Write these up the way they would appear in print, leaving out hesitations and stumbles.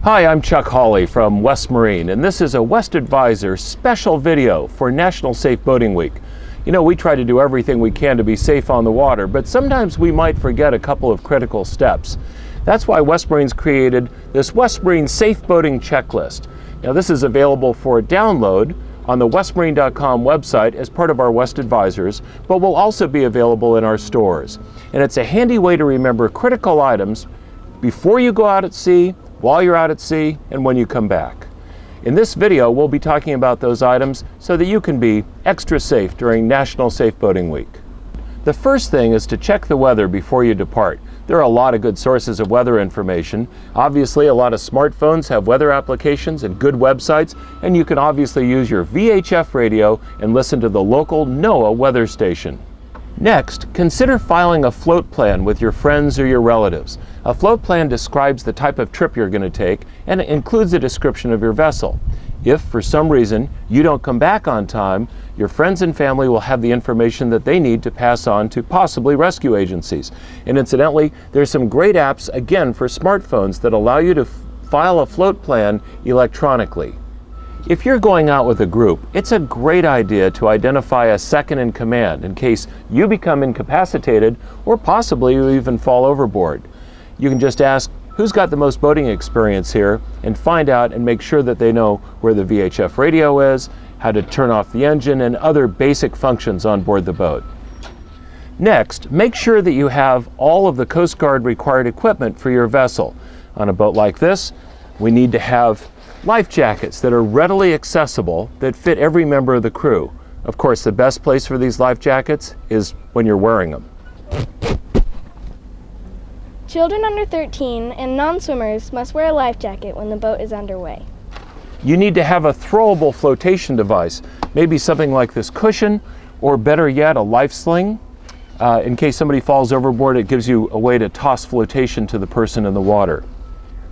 Hi, I'm Chuck Hawley from West Marine, and this is a West Advisor special video for National Safe Boating Week. You know, we try to do everything we can to be safe on the water, but sometimes we might forget a couple of critical steps. That's why West Marine's created this West Marine Safe Boating Checklist. Now, this is available for download on the westmarine.com website as part of our West Advisors, but will also be available in our stores. And it's a handy way to remember critical items before you go out at sea, while you're out at sea, and when you come back. In this video, we'll be talking about those items so that you can be extra safe during National Safe Boating Week. The first thing is to check the weather before you depart. There are a lot of good sources of weather information. Obviously, a lot of smartphones have weather applications and good websites, and you can obviously use your VHF radio and listen to the local NOAA weather station. Next, consider filing a float plan with your friends or your relatives. A float plan describes the type of trip you're going to take and it includes a description of your vessel. If, for some reason, you don't come back on time, your friends and family will have the information that they need to pass on to possibly rescue agencies. And incidentally, there's some great apps, again, for smartphones that allow you to file a float plan electronically. If you're going out with a group, it's a great idea to identify a second in command in case you become incapacitated or possibly you even fall overboard. You can just ask, who's got the most boating experience here, and find out and make sure that they know where the VHF radio is, how to turn off the engine, and other basic functions on board the boat. Next, make sure that you have all of the Coast Guard required equipment for your vessel. On a boat like this, we need to have life jackets that are readily accessible that fit every member of the crew. Of course, the best place for these life jackets is when you're wearing them. Children under 13 and non-swimmers must wear a life jacket when the boat is underway. You need to have a throwable flotation device, maybe something like this cushion, or better yet, a life sling. In case somebody falls overboard, it gives you a way to toss flotation to the person in the water.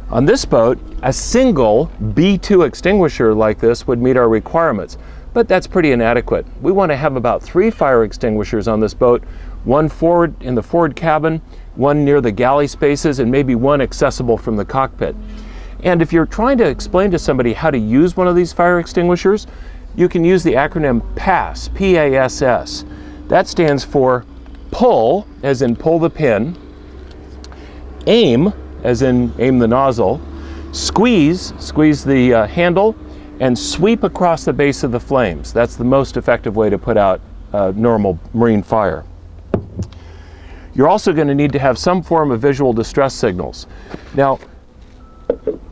On this boat, a single B2 extinguisher like this would meet our requirements, but that's pretty inadequate. We want to have about 3 fire extinguishers on this boat, one forward in the forward cabin, one near the galley spaces, and maybe one accessible from the cockpit. And if you're trying to explain to somebody how to use one of these fire extinguishers, you can use the acronym PASS, P-A-S-S. That stands for pull, as in pull the pin, aim, as in aim the nozzle, squeeze the handle, and sweep across the base of the flames. That's the most effective way to put out normal marine fire. You're also going to need to have some form of visual distress signals. Now,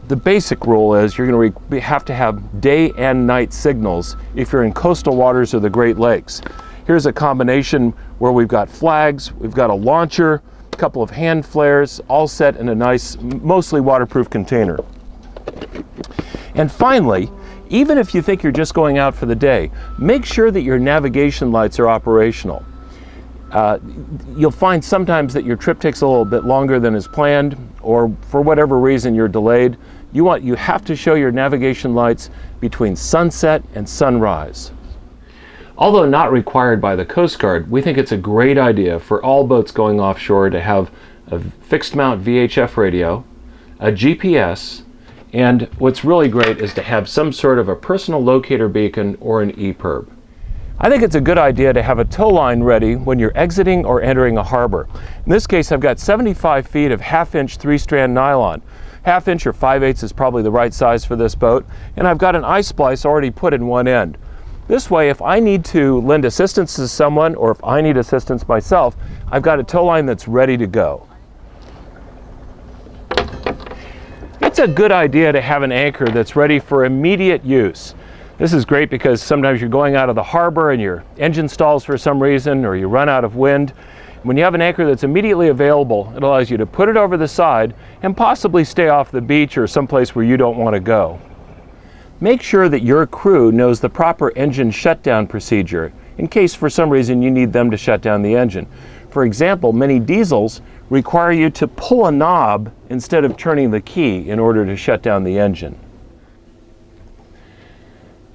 the basic rule is you're going to have to have day and night signals if you're in coastal waters or the Great Lakes. Here's a combination where we've got flags, we've got a launcher, a couple of hand flares, all set in a nice, mostly waterproof container. And finally, even if you think you're just going out for the day, make sure that your navigation lights are operational. You'll find sometimes that your trip takes a little bit longer than is planned, or for whatever reason you're delayed. You have to show your navigation lights between sunset and sunrise. Although not required by the Coast Guard, we think it's a great idea for all boats going offshore to have a fixed mount VHF radio, a GPS, and what's really great is to have some sort of a personal locator beacon or an EPIRB. I think it's a good idea to have a tow line ready when you're exiting or entering a harbor. In this case, I've got 75 feet of half-inch 3-strand nylon. Half-inch or 5/8 is probably the right size for this boat, and I've got an eye splice already put in one end. This way, if I need to lend assistance to someone or if I need assistance myself, I've got a tow line that's ready to go. It's a good idea to have an anchor that's ready for immediate use. This is great because sometimes you're going out of the harbor and your engine stalls for some reason or you run out of wind. When you have an anchor that's immediately available, it allows you to put it over the side and possibly stay off the beach or someplace where you don't want to go. Make sure that your crew knows the proper engine shutdown procedure in case for some reason you need them to shut down the engine. For example, many diesels require you to pull a knob instead of turning the key in order to shut down the engine.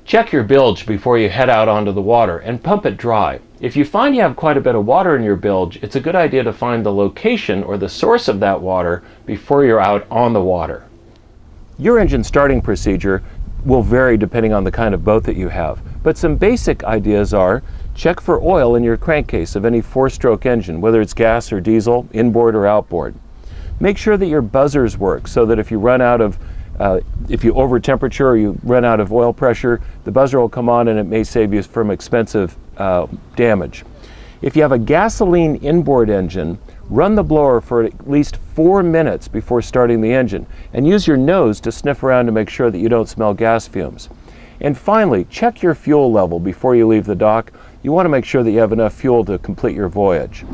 Check your bilge before you head out onto the water and pump it dry. If you find you have quite a bit of water in your bilge, it's a good idea to find the location or the source of that water before you're out on the water. Your engine starting procedure will vary depending on the kind of boat that you have, but some basic ideas are: check for oil in your crankcase of any 4-stroke engine, whether it's gas or diesel, inboard or outboard. Make sure that your buzzers work so that if you run out of if you over temperature or you run out of oil pressure, the buzzer will come on and it may save you from expensive damage. If you have a gasoline inboard engine, run the blower for at least 4 minutes before starting the engine, and use your nose to sniff around to make sure that you don't smell gas fumes. And finally, check your fuel level before you leave the dock. You want to make sure that you have enough fuel to complete your voyage.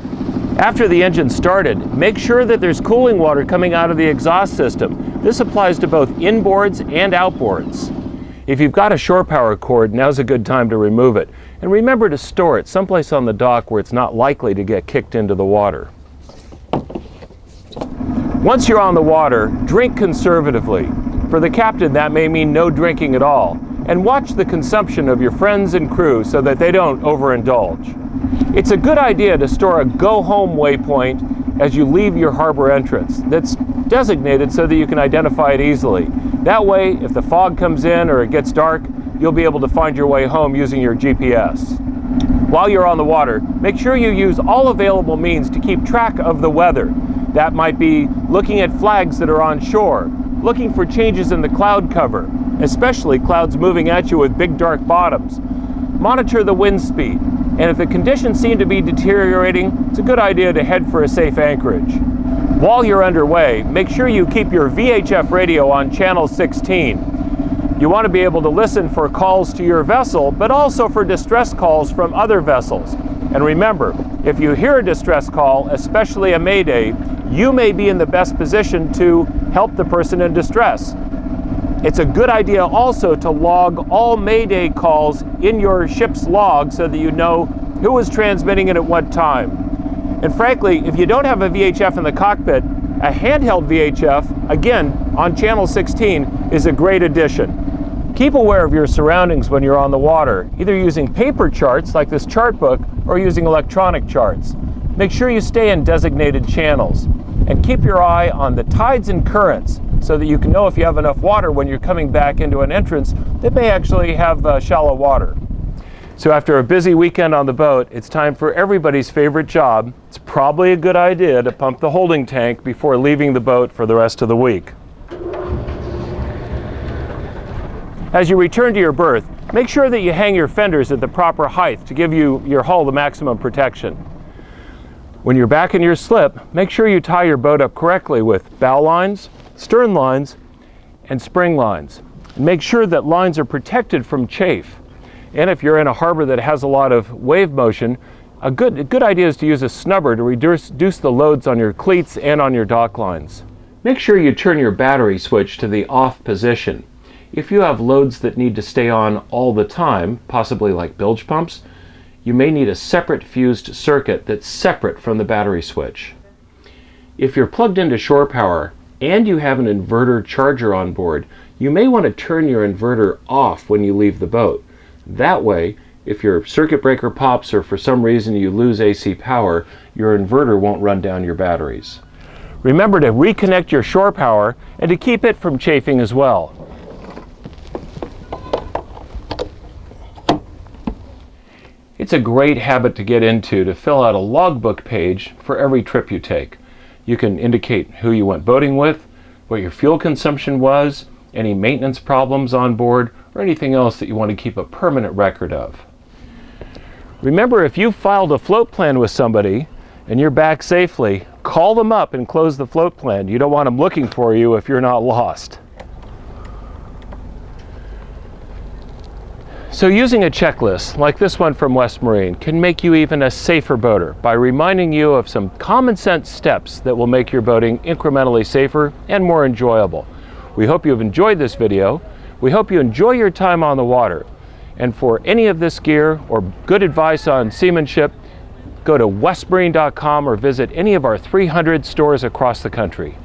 After the engine started, make sure that there's cooling water coming out of the exhaust system. This applies to both inboards and outboards. If you've got a shore power cord, now's a good time to remove it. And remember to store it someplace on the dock where it's not likely to get kicked into the water. Once you're on the water, drink conservatively. For the captain, that may mean no drinking at all. And watch the consumption of your friends and crew so that they don't overindulge. It's a good idea to store a go-home waypoint as you leave your harbor entrance that's designated so that you can identify it easily. That way, if the fog comes in or it gets dark, you'll be able to find your way home using your GPS. While you're on the water, make sure you use all available means to keep track of the weather. That might be looking at flags that are on shore, looking for changes in the cloud cover, especially clouds moving at you with big dark bottoms. Monitor the wind speed, and if the conditions seem to be deteriorating, it's a good idea to head for a safe anchorage. While you're underway, make sure you keep your VHF radio on channel 16. You want to be able to listen for calls to your vessel, but also for distress calls from other vessels. And remember, if you hear a distress call, especially a mayday, you may be in the best position to help the person in distress. It's a good idea also to log all mayday calls in your ship's log so that you know who is transmitting it at what time. And frankly, if you don't have a VHF in the cockpit, a handheld VHF, again, on channel 16, is a great addition. Keep aware of your surroundings when you're on the water, either using paper charts like this chart book or using electronic charts. Make sure you stay in designated channels, and keep your eye on the tides and currents so that you can know if you have enough water when you're coming back into an entrance that may actually have shallow water. So after a busy weekend on the boat, it's time for everybody's favorite job. It's probably a good idea to pump the holding tank before leaving the boat for the rest of the week. As you return to your berth, make sure that you hang your fenders at the proper height to give your hull the maximum protection. When you're back in your slip, make sure you tie your boat up correctly with bow lines, stern lines, and spring lines. And make sure that lines are protected from chafe. And if you're in a harbor that has a lot of wave motion, a good idea is to use a snubber to reduce the loads on your cleats and on your dock lines. Make sure you turn your battery switch to the off position. If you have loads that need to stay on all the time, possibly like bilge pumps, you may need a separate fused circuit that's separate from the battery switch. If you're plugged into shore power and you have an inverter charger on board, you may want to turn your inverter off when you leave the boat. That way, if your circuit breaker pops or for some reason you lose AC power, your inverter won't run down your batteries. Remember to reconnect your shore power and to keep it from chafing as well. It's a great habit to get into to fill out a logbook page for every trip you take. You can indicate who you went boating with, what your fuel consumption was, any maintenance problems on board, or anything else that you want to keep a permanent record of. Remember, if you filed a float plan with somebody and you're back safely, call them up and close the float plan. You don't want them looking for you if you're not lost. So using a checklist like this one from West Marine can make you even a safer boater by reminding you of some common sense steps that will make your boating incrementally safer and more enjoyable. We hope you've enjoyed this video. We hope you enjoy your time on the water. And for any of this gear or good advice on seamanship, go to westmarine.com or visit any of our 300 stores across the country.